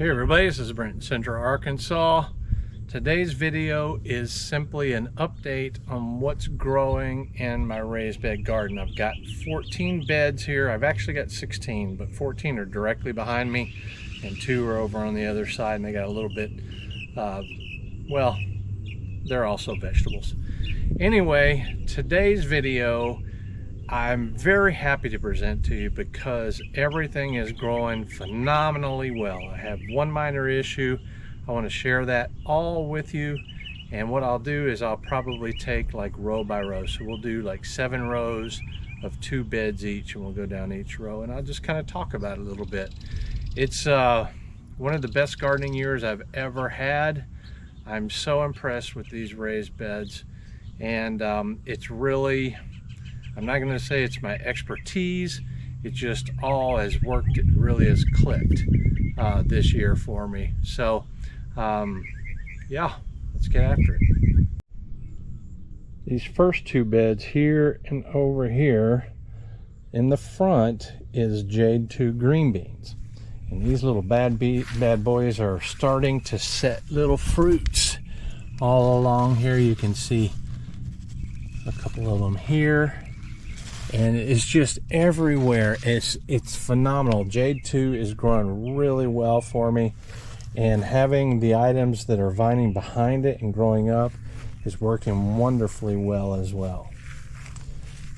Hey everybody, this is Brent in Central Arkansas. Today's video is simply an update on what's growing in my raised bed garden. I've got 14 beds here. I've actually got 16, but 14 are directly behind me and 2 are over on the other side, and they got a little bit, well, they're also vegetables. Anyway, today's video I'm very happy to present to you because everything is growing phenomenally well. I have one minor issue. I want to share that all with you, and what I'll do is I'll probably take like row by row. So we'll do like 7 rows of 2 beds each, and we'll go down each row, and I'll just kind of talk about it a little bit. It's one of the best gardening years I've ever had. I'm so impressed with these raised beds, and it's really, I'm not going to say it's my expertise, it just all has worked, it really has clicked this year for me. So yeah, let's get after it. These first 2 beds here and over here in the front is Jade 2 green beans, and these little bad boys are starting to set little fruits all along here. You can see a couple of them here, and it's just everywhere. It's phenomenal. Jade 2 is growing really well for me, and having the items that are vining behind it and growing up is working wonderfully well as well.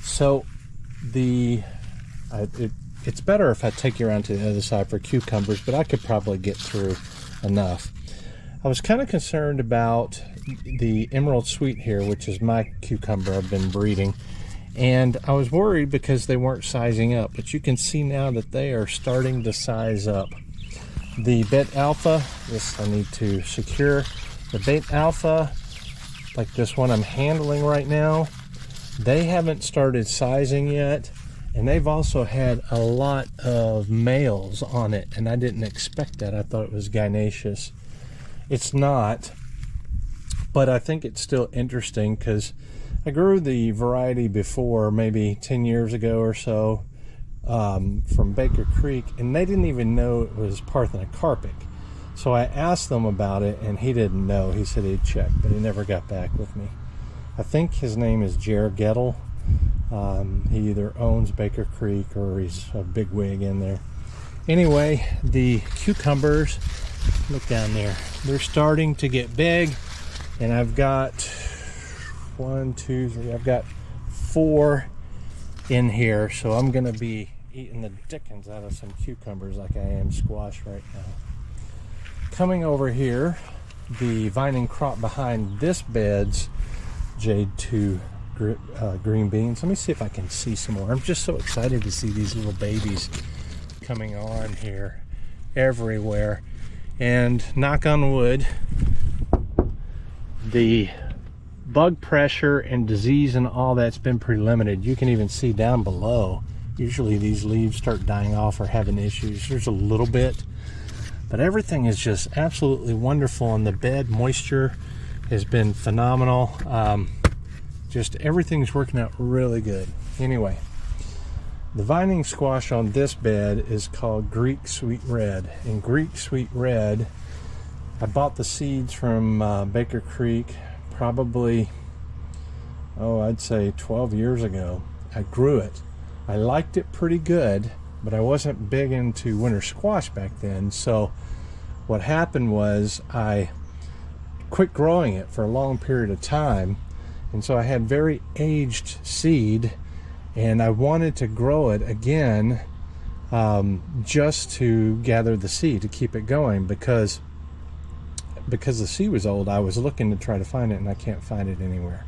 So it's better if I take you around to the other side for cucumbers, but I could probably get through enough. I was kind of concerned about the Emerald Sweet here, which is my cucumber I've been breeding. And I was worried because they weren't sizing up, but you can see now that they are starting to size up. The Bet Alpha, this I need to secure. The Bet Alpha, like this one I'm handling right now, they haven't started sizing yet, and they've also had a lot of males on it, and I didn't expect that. I thought it was gynaeceous. It's not, but I think it's still interesting because I grew the variety before, maybe 10 years ago or so, from Baker Creek, and they didn't even know it was parthenocarpic. So I asked them about it, and he didn't know. He said he'd check, but he never got back with me. I think his name is Jer Gettle. He either owns Baker Creek or he's a big wig in there. Anyway, the cucumbers, look down there. They're starting to get big, and I've got 1, 2, 3, I've got 4 in here, so I'm gonna be eating the dickens out of some cucumbers like I am squash right now. Coming over here, the vining crop behind this bed's Jade 2 green beans. Let me see if I can see some more. I'm just so excited to see these little babies coming on here everywhere, and knock on wood, the bug pressure and disease and all that's been pretty limited. You can even see down below, usually these leaves start dying off or having issues. There's a little bit, but everything is just absolutely wonderful, and the bed moisture has been phenomenal. Just everything's working out really good. Anyway, the vining squash on this bed is called Greek Sweet Red, and Greek Sweet Red, I bought the seeds from Baker Creek probably, I'd say 12 years ago. I grew it. I liked it pretty good, but I wasn't big into winter squash back then. So what happened was I quit growing it for a long period of time, and so I had very aged seed, and I wanted to grow it again, just to gather the seed to keep it going, because the seed was old. I was looking to try to find it, and I can't find it anywhere.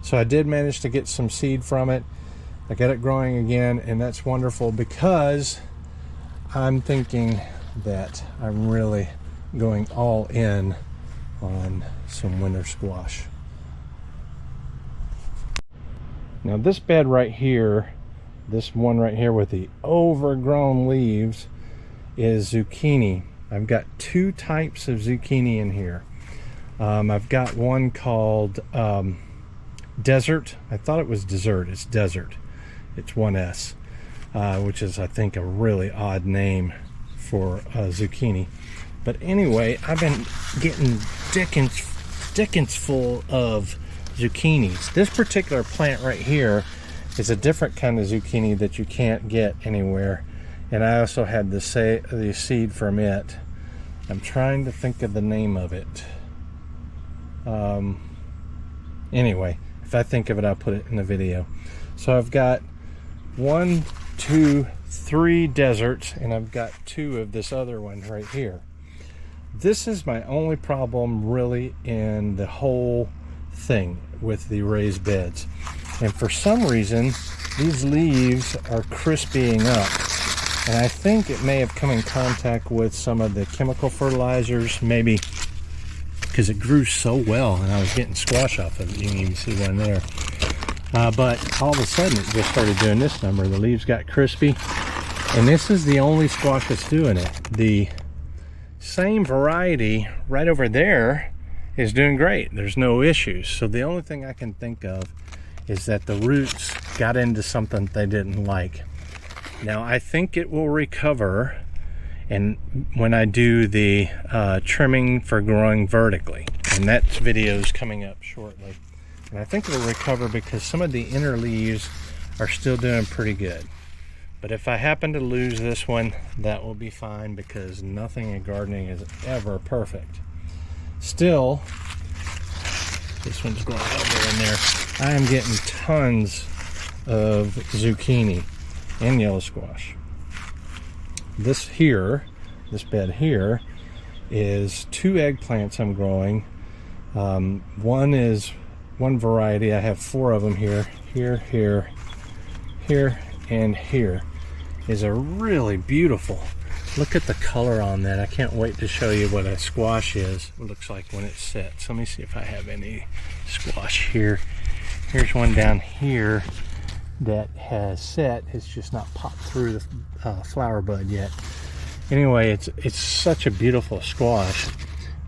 So I did manage to get some seed from it. I got it growing again, and that's wonderful because I'm thinking that I'm really going all in on some winter squash. Now this bed right here, this one right here with the overgrown leaves, is zucchini. I've got 2 types of zucchini in here. I've got one called Desert. I thought it was Dessert. It's Desert. It's 1 S, which is, I think, a really odd name for zucchini. But anyway, I've been getting dickens full of zucchinis. This particular plant right here is a different kind of zucchini that you can't get anywhere. And I also had the seed from it. I'm trying to think of the name of it. Anyway, if I think of it, I'll put it in the video. So I've got 1, 2, 3 deserts, and I've got 2 of this other one right here. This is my only problem really in the whole thing with the raised beds. And for some reason, these leaves are crispying up. And I think it may have come in contact with some of the chemical fertilizers, maybe because it grew so well and I was getting squash off of it. You can even see one there. But all of a sudden it just started doing this number. The leaves got crispy. And this is the only squash that's doing it. The same variety right over there is doing great. There's no issues. So the only thing I can think of is that the roots got into something they didn't like. Now I think it will recover, and when I do the trimming for growing vertically, and that video is coming up shortly, and I think it'll recover because some of the inner leaves are still doing pretty good. But if I happen to lose this one, that will be fine, because nothing in gardening is ever perfect. Still, this one's growing over in there. I am getting tons of zucchini and yellow squash. This bed here is 2 eggplants I'm growing. One variety, I have 4 of them here, here, and here, is a really beautiful. Look at the color on that. I can't wait to show you what a squash is. It looks like when it sets. Let me see if I have any squash here. Here's one down here that has set. It's just not popped through the flower bud yet. Anyway, it's such a beautiful squash,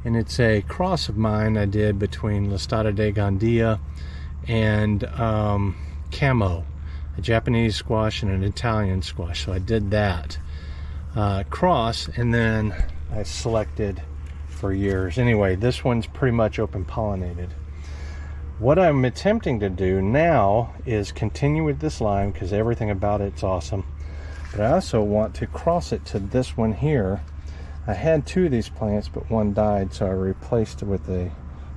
and it's a cross of mine I did between Listata de Gandia and Camo, a Japanese squash and an Italian squash. So I did that cross, and then I selected for years. Anyway, this one's pretty much open pollinated. What I'm attempting to do now is continue with this line because everything about it's awesome. But I also want to cross it to this one here. I had 2 of these plants, but one died, so I replaced it with one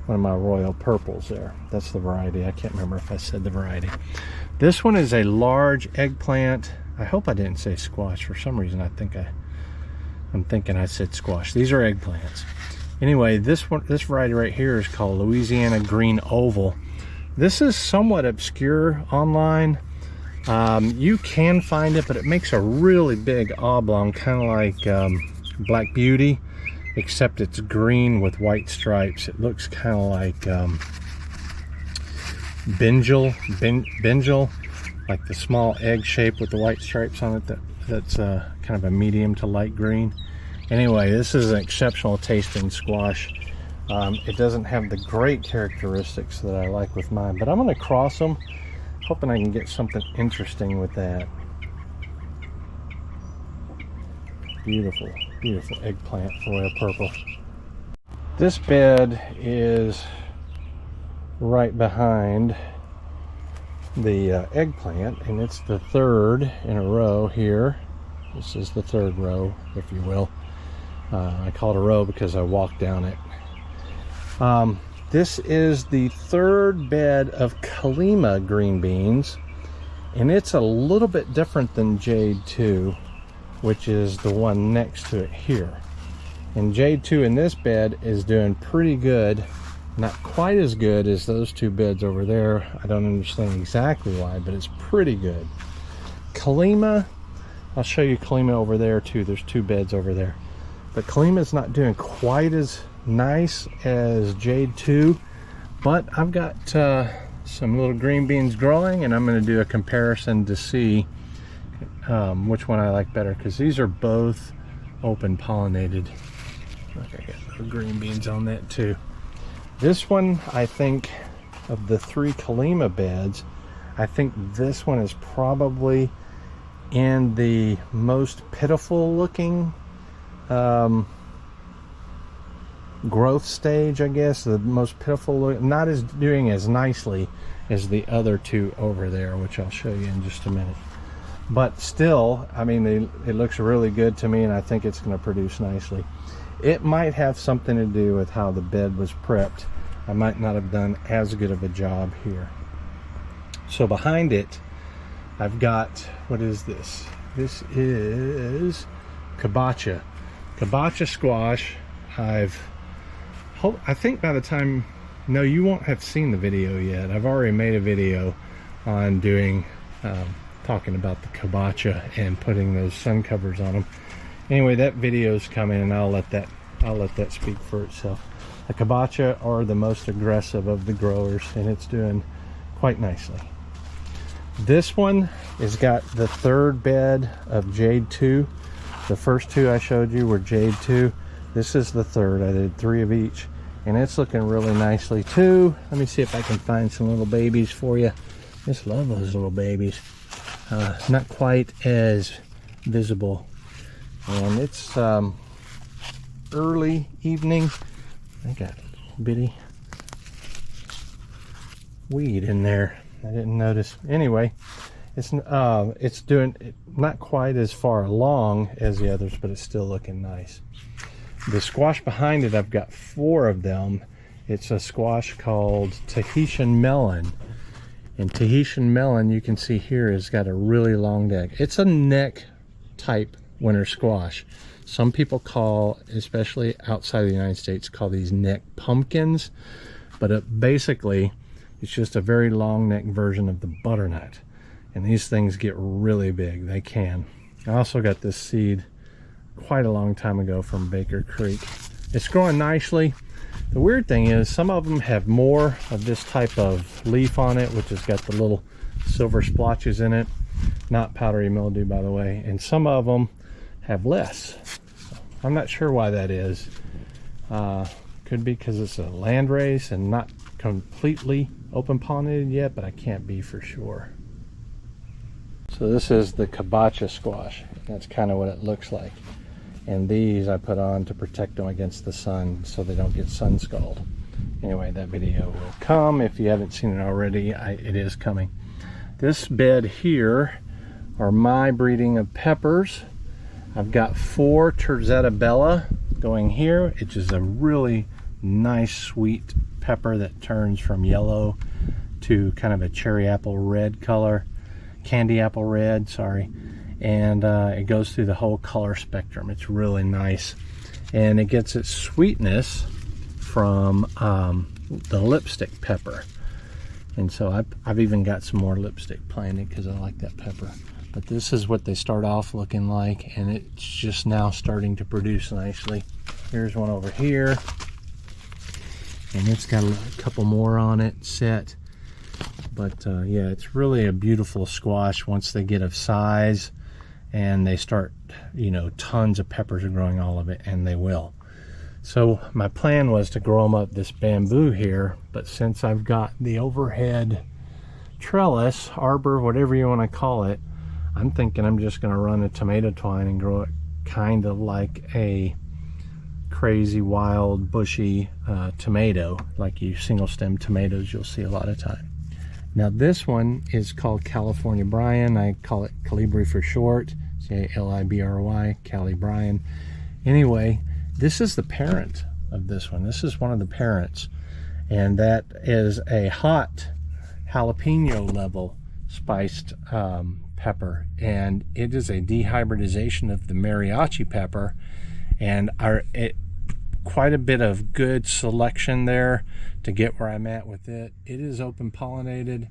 of my royal purples there. That's the variety. I can't remember if I said the variety. This one is a large eggplant. I hope I didn't say squash. For some reason, I'm thinking I said squash. These are eggplants. Anyway, this variety right here is called Louisiana Green Oval. This is somewhat obscure online. You can find it, but it makes a really big oblong, kind of like Black Beauty, except it's green with white stripes. It looks kind of like Benjal, like the small egg shape with the white stripes on it. That's kind of a medium to light green. Anyway, this is an exceptional tasting squash. It doesn't have the great characteristics that I like with mine, but I'm going to cross them, hoping I can get something interesting with that. Beautiful, beautiful eggplant, royal purple. This bed is right behind the eggplant, and it's the 3rd in a row here. This is the 3rd row, if you will. I call it a row because I walked down it. This is the 3rd bed of Kalima green beans, and it's a little bit different than Jade 2, which is the one next to it here. And Jade 2 in this bed is doing pretty good. Not quite as good as those 2 beds over there. I don't understand exactly why, but it's pretty good. Kalima, I'll show you Kalima over there too. There's 2 beds over there. But Kalima's not doing quite as nice as Jade 2, but I've got some little green beans growing, and I'm going to do a comparison to see which one I like better, because these are both open pollinated. Look, I got little green beans on that too. This one, I think, of the 3 Kalima beds, I think this one is probably in the most pitiful looking growth stage, I guess, the most pitiful, not as doing as nicely as the other two over there, which I'll show you in just a minute. But still, I mean, it looks really good to me, and I think it's going to produce nicely. It might have something to do with how the bed was prepped. I might not have done as good of a job here. So behind it, I've got, what is this? This is kabocha squash. I think by the time, no, you won't have seen the video yet. I've already made a video on doing talking about the kabocha and putting those sun covers on them. Anyway, that video's coming, and I'll let that speak for itself. The kabocha are the most aggressive of the growers, and it's doing quite nicely. This one has got the third bed of Jade 2. The first two I showed you were Jade 2. This is the third. I did 3 of each, and it's looking really nicely too. Let me see if I can find some little babies for you. Just love those little babies. Not quite as visible, and it's early evening. I got a little bitty weed in there. I didn't notice. Anyway, it's doing not quite as far along as the others, but it's still looking nice. The squash behind it, I've got 4 of them. It's a squash called Tahitian melon. And Tahitian melon, you can see here, has got a really long neck. It's a neck type winter squash. Some people call, especially outside of the United States, call these neck pumpkins. But basically, it's just a very long neck version of the butternut. And these things get really big. They can. I also got this seed quite a long time ago from Baker Creek. It's growing nicely. The weird thing is some of them have more of this type of leaf on it, which has got the little silver splotches in it. Not powdery mildew, by the way. And some of them have less. I'm not sure why that is. Could be because it's a land race and not completely open pollinated yet, but I can't be for sure. So this is the kabocha squash. That's kind of what it looks like. And these I put on to protect them against the sun so they don't get sun scald. Anyway, that video will come. If you haven't seen it already, it is coming. This bed here are my breeding of peppers. I've got 4 Terzetta Bella going here, which is a really nice sweet pepper that turns from yellow to kind of a cherry apple red color, candy apple red, sorry. And it goes through the whole color spectrum. It's really nice, and it gets its sweetness from the lipstick pepper. And so I've even got some more lipstick planted because I like that pepper. But this is what they start off looking like, and it's just now starting to produce nicely. Here's one over here, and it's got a couple more on it set. But yeah, it's really a beautiful squash once they get of size. And they start, you know, tons of peppers are growing all of it, and they will. So my plan was to grow them up this bamboo here, but since I've got the overhead trellis, arbor, whatever you want to call it, I'm thinking I'm just going to run a tomato twine and grow it kind of like a crazy wild bushy tomato, like you single stem tomatoes you'll see a lot of time. Now this one is called California Bryan. I call it Calibri for short, C-A-L-I-B-R-Y, Cali Bryan. Anyway, this is the parent of this one. This is one of the parents, and that is a hot jalapeno level spiced pepper, and it is a dehybridization of the mariachi pepper, and quite a bit of good selection there to get where I'm at with it. It is open pollinated,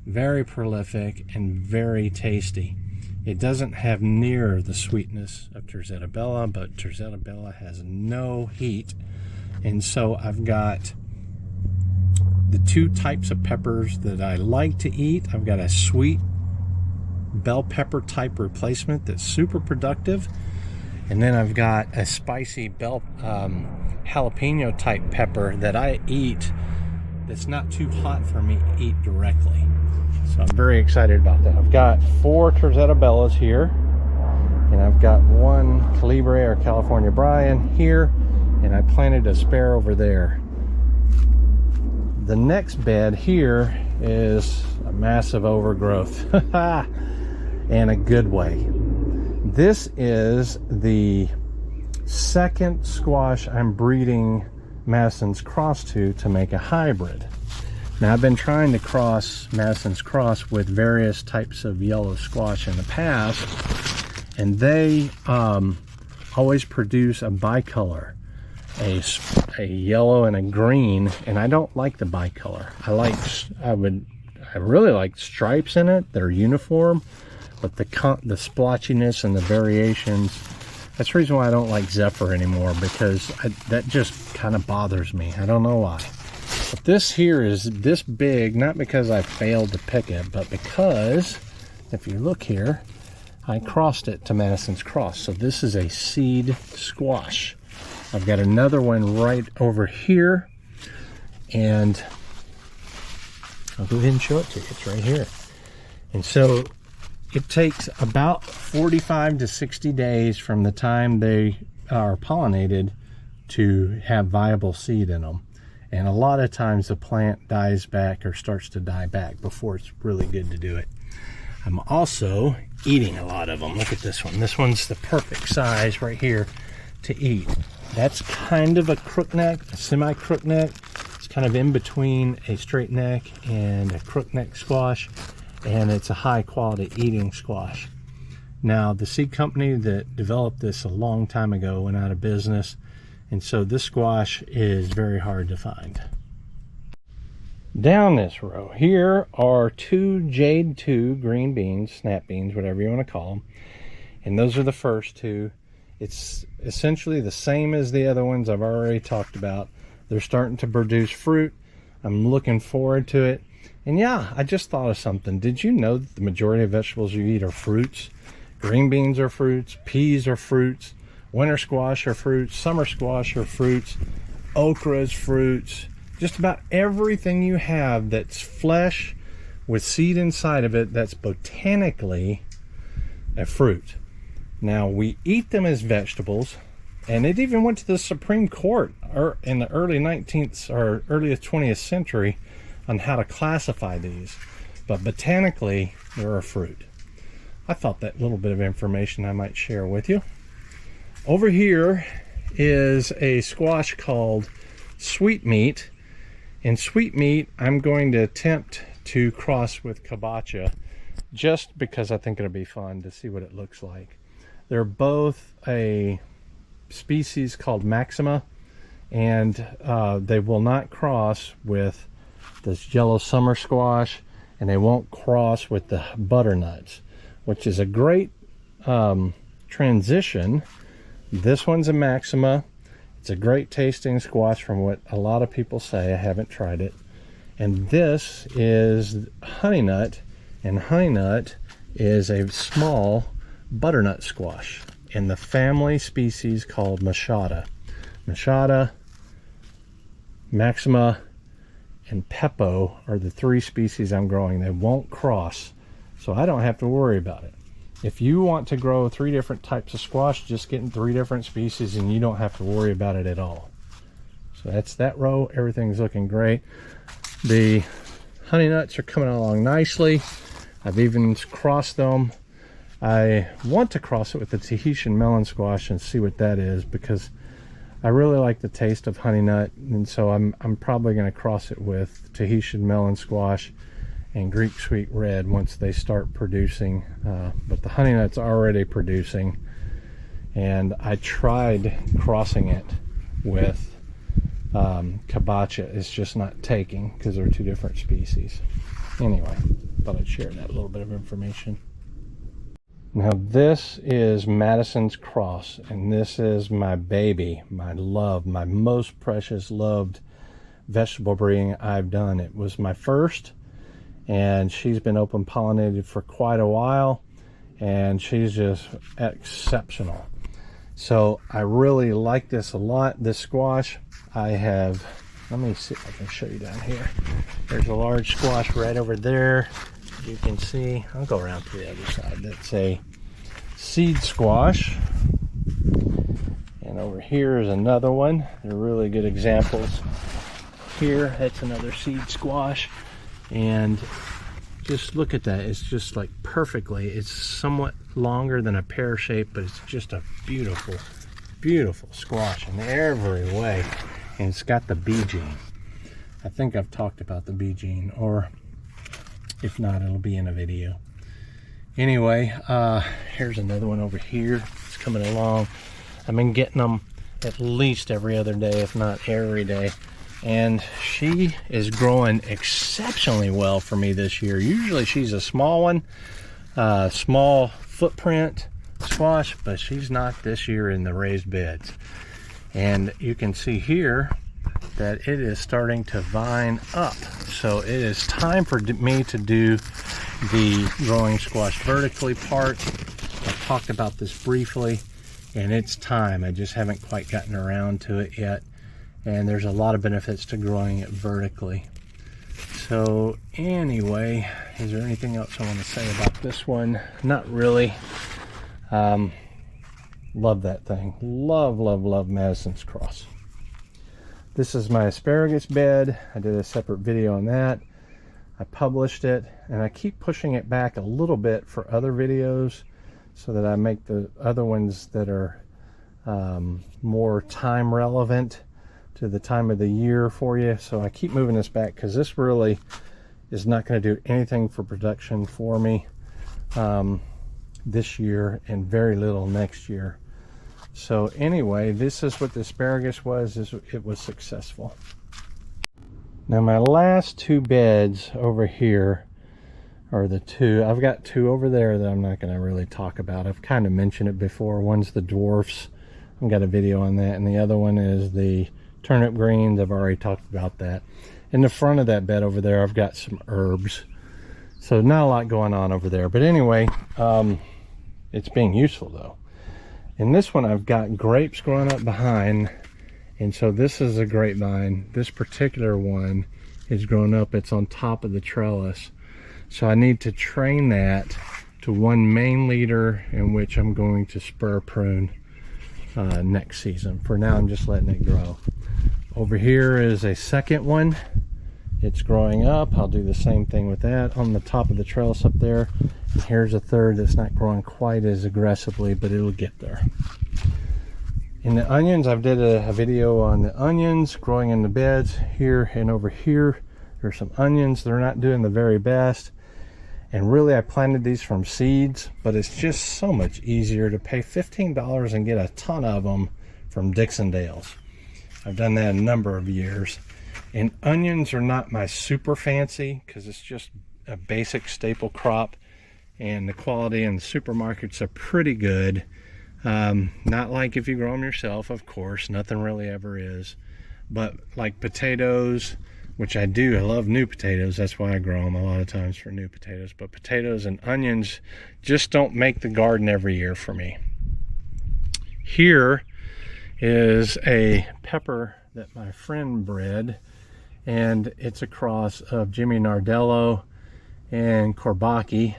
very prolific, and very tasty. It doesn't have near the sweetness of Terzetta Bella, but Terzetta Bella has no heat. And so I've got the 2 types of peppers that I like to eat. I've got a sweet bell pepper type replacement that's super productive. And then I've got a spicy bell jalapeno type pepper that I eat that's not too hot for me to eat directly. So I'm very excited about that. I've got 4 Terzetta Bellas here, and I've got 1 Calibri or California Bryan here, and I planted a spare over there. The next bed here is a massive overgrowth in a good way. This is the second squash I'm breeding Madison's Cross to make a hybrid. Now, I've been trying to cross Madison's Cross with various types of yellow squash in the past, and they always produce a bicolor, a yellow and a green, and I don't like the bicolor. I really like stripes in it. They're uniform, but the splotchiness and the variations, that's the reason why I don't like Zephyr anymore, because that just kind of bothers me. I don't know why. But this here is this big, not because I failed to pick it, but because if you look here, I crossed it to Madison's Cross. So this is a seed squash. I've got another one right over here, and I'll go ahead and show it to you. It's right here. And so it takes about 45 to 60 days from the time they are pollinated to have viable seed in them. And a lot of times the plant dies back or starts to die back before it's really good to do it. I'm also eating a lot of them. Look at this one. This one's the perfect size right here to eat. That's kind of a crook neck, a semi-crook neck. It's kind of in between a straight neck and a crook neck squash, and it's a high quality eating squash. Now, the seed company that developed this a long time ago went out of business, and so this squash is very hard to find. Down this row here are two Jade 2 green beans, snap beans, whatever you want to call them, and those are the first two. It's essentially the same as the other ones I've already talked about. They're starting to produce fruit. I'm looking forward to it. And yeah, I just thought of something. Did you know that the majority of vegetables you eat are fruits? Green beans are fruits, peas are fruits, winter squash are fruits, summer squash are fruits, okra is fruits. Just about everything you have that's flesh with seed inside of it, that's botanically a fruit. Now, we eat them as vegetables, and it even went to the Supreme Court in the early 19th or earliest 20th century on how to classify these. But botanically, they're a fruit. I thought that little bit of information I might share with you. Over here is a squash called Sweet Meat. In Sweet Meat, I'm going to attempt to cross with kabocha just because I think it'll be fun to see what it looks like. They're both a species called Maxima, and they will not cross with this yellow summer squash, and they won't cross with the butternuts, which is a great transition. This one's a Maxima. It's a great tasting squash from what a lot of people say. I haven't tried it. And this is Honey Nut, and Honey Nut is a small butternut squash in the family species called Machada. Machada, Maxima, and Peppo are the three species I'm growing. They won't cross, so I don't have to worry about it. If you want to grow 3 different types of squash, just get in 3 different species and you don't have to worry about it at all. So that's that row. Everything's looking great. The honey nuts are coming along nicely. I've even crossed them. I want to cross it with the Tahitian melon squash and see what that is, because I really like the taste of honey nut, and so I'm probably going to cross it with Tahitian melon squash and Greek sweet red once they start producing. But the honey nut's already producing, and I tried crossing it with kabocha. It's just not taking because they're 2 different species. Anyway, thought I'd share that little bit of information. Now this is Madison's Cross, and this is my baby, my love, my most precious loved vegetable breeding I've done. It was my first, and she's been open pollinated for quite a while, and she's just exceptional. So I really like this a lot. This squash, I have, let me see if I can show you down here. There's a large squash right over there. You can see, I'll go around to the other side. That's a seed squash, and And over here is another one. They're really good examples. Here, that's another seed squash. And just look at that. It's just like perfectly. It's somewhat longer than a pear shape, but it's just a beautiful, beautiful squash in every way. And it's got the B gene. I think I've talked about the B gene, or if not, it'll be in a video. Anyway, here's another one over here. It's coming along. I've been getting them at least every other day, if not every day. And she is growing exceptionally well for me this year. Usually she's a small one, small footprint squash, but she's not this year in the raised beds. And you can see here that it is starting to vine up. So it is time for me to do the growing squash vertically part. I've talked about this briefly, and it's time. I just haven't quite gotten around to it yet. And there's a lot of benefits to growing it vertically. So anyway, is there anything else I want to say about this one? Not really. Love that thing. Love, love, love Madison's Cross. This is my asparagus bed. I did a separate video on that. I published it, and I keep pushing it back a little bit for other videos so that I make the other ones that are more time relevant to the time of the year for you. So I keep moving this back because this really is not going to do anything for production for me this year, and very little next year. So anyway, this is what the asparagus was. It was successful. Now my last two beds over here are the two. I've got two over there that I'm not going to really talk about. I've kind of mentioned it before. One's the dwarfs. I've got a video on that, and the other one is the turnip greens. I've already talked about that. In the front of that bed over there, I've got some herbs. So not a lot going on over there. But anyway, it's being useful though. In this one, I've got grapes growing up behind. And so this is a grapevine. This particular one is grown up. It's on top of the trellis. So I need to train that to one main leader, in which I'm going to spur prune next season. For now, I'm just letting it grow. Over here is a second one. It's growing up. I'll do the same thing with that on the top of the trellis up there. And here's a third that's not growing quite as aggressively, but it'll get there. In the onions, I've did a video on the onions growing in the beds here, and over here there's some onions. They're not doing the very best, and really I planted these from seeds, but it's just so much easier to pay $15 and get a ton of them from Dixondale's. I've done that a number of years. And onions are not my super fancy, because it's just a basic staple crop, and the quality in the supermarkets are pretty good. Not like if you grow them yourself, of course, nothing really ever is. But like potatoes, which I do, I love new potatoes. That's why I grow them a lot of times, for new potatoes. But potatoes and onions just don't make the garden every year for me. Here is a pepper that my friend bred, and it's a cross of Jimmy Nardello and Courbaki.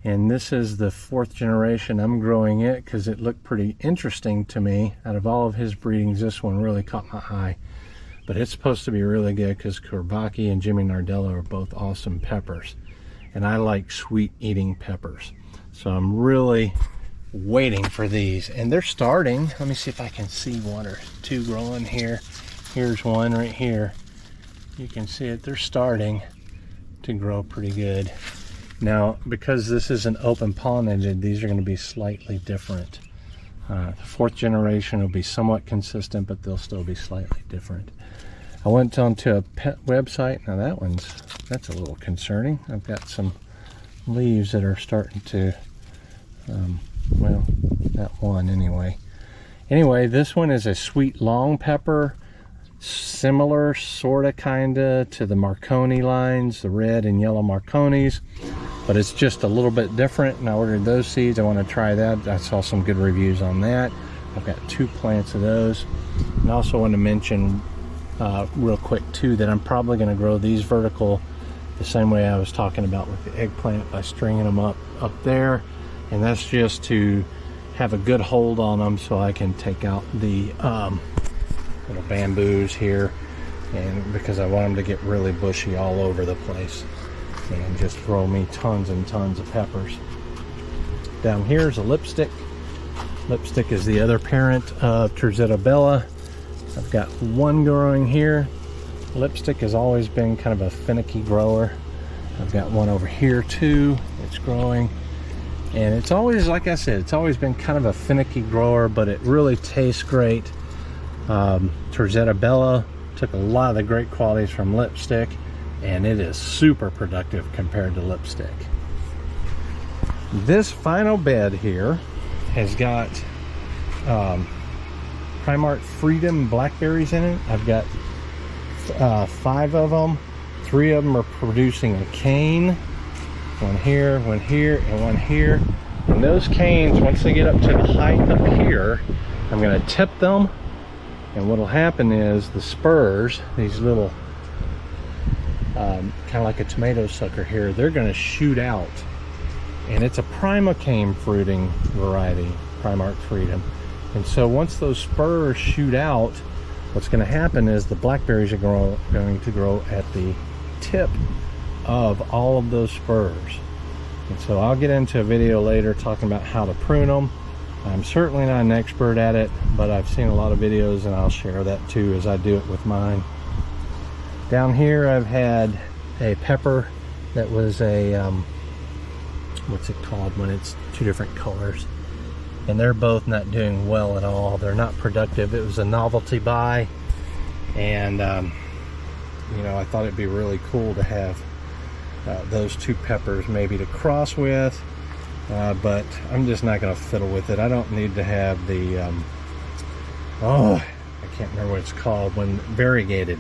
And this is the 4th generation. I'm growing it because it looked pretty interesting to me. Out of all of his breedings, this one really caught my eye. But it's supposed to be really good because Courbaki and Jimmy Nardello are both awesome peppers. And I like sweet eating peppers. So I'm really waiting for these. And they're starting. Let me see if I can see one or two growing here. Here's one right here. You can see it. They're starting to grow pretty good. Now, because this isn't open pollinated, these are going to be slightly different. The 4th generation will be somewhat consistent, but they'll still be slightly different. I went onto a pet website. Now that's a little concerning. I've got some leaves that are starting to, well, that one anyway. Anyway, this one is a sweet long pepper, similar sorta kinda to the Marconi lines, the red and yellow Marconis, but it's just a little bit different, and I ordered those seeds. I want to try that. I saw some good reviews on that. I've got 2 plants of those. And I also want to mention real quick too that I'm probably going to grow these vertical the same way I was talking about with the eggplant, by stringing them up there, and that's just to have a good hold on them so I can take out the little bamboos here, and because I want them to get really bushy all over the place, and just throw me tons and tons of peppers. Down here is a lipstick. Lipstick is the other parent of Terzetta Bella. I've got one growing here. Lipstick has always been kind of a finicky grower. I've got one over here too. It's growing, and it's always, like I said, it's always been kind of a finicky grower, but it really tastes great. Terzetta Bella took a lot of the great qualities from Lipstick, and it is super productive compared to Lipstick. This final bed here has got Primark Freedom blackberries in it. I've got 5 of them. 3 of them are producing a cane. One here, and one here. And those canes, once they get up to the height up here, I'm going to tip them. And what will happen is the spurs, these little, kind of like a tomato sucker here, they're going to shoot out. And it's a primocane fruiting variety, Primark Freedom. And so once those spurs shoot out, what's going to happen is the blackberries are going to grow at the tip of all of those spurs. And so I'll get into a video later talking about how to prune them. I'm certainly not an expert at it, but I've seen a lot of videos, and I'll share that too as I do it with mine. Down here I've had a pepper that was a what's it called when it's 2 different colors, and they're both not doing well at all. They're not productive. It was a novelty buy, and you know, I thought it'd be really cool to have those 2 peppers maybe to cross with, but I'm just not going to fiddle with it. I don't need to have the oh, I can't remember what it's called, when variegated.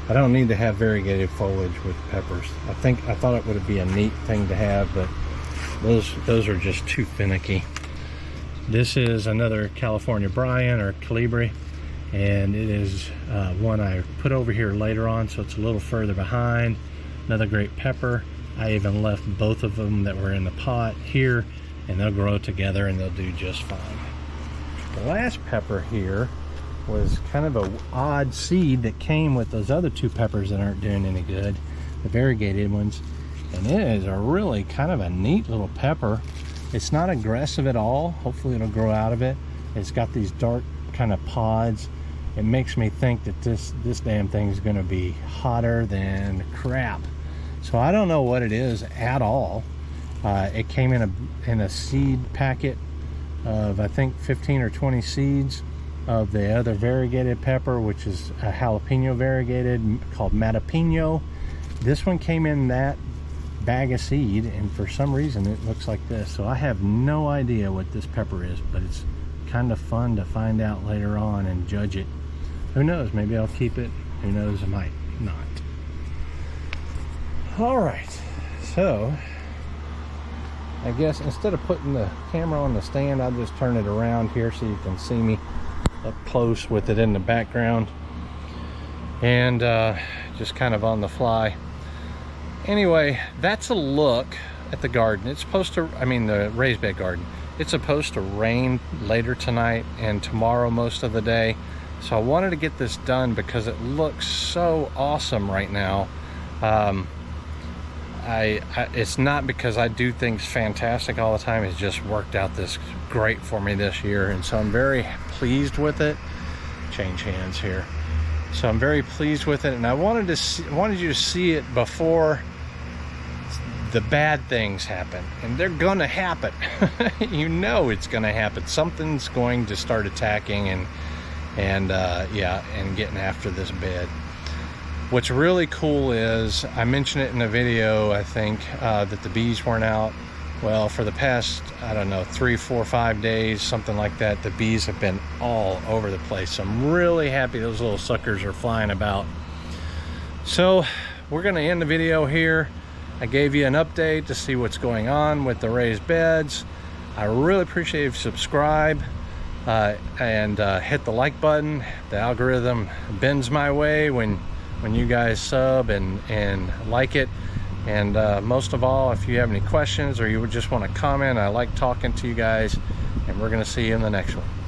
I don't need to have variegated foliage with peppers. I thought it would be a neat thing to have, but those are just too finicky. This is another California Brian or Calibri, and it is one I put over here later on, so it's a little further behind. Another great pepper. I even left both of them that were in the pot here, and they'll grow together and they'll do just fine. The last pepper here was kind of an odd seed that came with those other 2 peppers that aren't doing any good, the variegated ones. And it is a really kind of a neat little pepper. It's not aggressive at all. Hopefully it'll grow out of it. It's got these dark kind of pods. It makes me think that this damn thing is going to be hotter than crap. So I don't know what it is at all. It came in a seed packet of, I think, 15 or 20 seeds of the other variegated pepper, which is a jalapeno variegated called Matapino. This one came in that bag of seed, and for some reason it looks like this. So I have no idea what this pepper is, but it's kind of fun to find out later on and judge it. Who knows, maybe I'll keep it. Who knows, I might not. All right, so I guess instead of putting the camera on the stand, I'll just turn it around here so you can see me up close with it in the background, and just kind of on the fly. Anyway, that's a look at the garden. It's supposed to, I mean the raised bed garden, it's supposed to rain later tonight and tomorrow most of the day. So I wanted to get this done because it looks so awesome right now. It's not because I do things fantastic all the time. It's just worked out this great for me this year, and so I'm very pleased with it. Change hands here. So I'm very pleased with it, and I wanted you to see it before the bad things happen, and they're gonna happen. You know it's gonna happen. Something's going to start attacking and getting after this bed. What's really cool is, I mentioned it in a video, I think, that the bees weren't out. Well, for the past, I don't know, 3, 4, 5 days, something like that, the bees have been all over the place. So I'm really happy those little suckers are flying about. So we're gonna end the video here. I gave you an update to see what's going on with the raised beds. I really appreciate if you subscribe and hit the like button. The algorithm bends my way when you guys sub and like it. And most of all, if you have any questions or you would just want to comment, I like talking to you guys. and we're going to see you in the next one.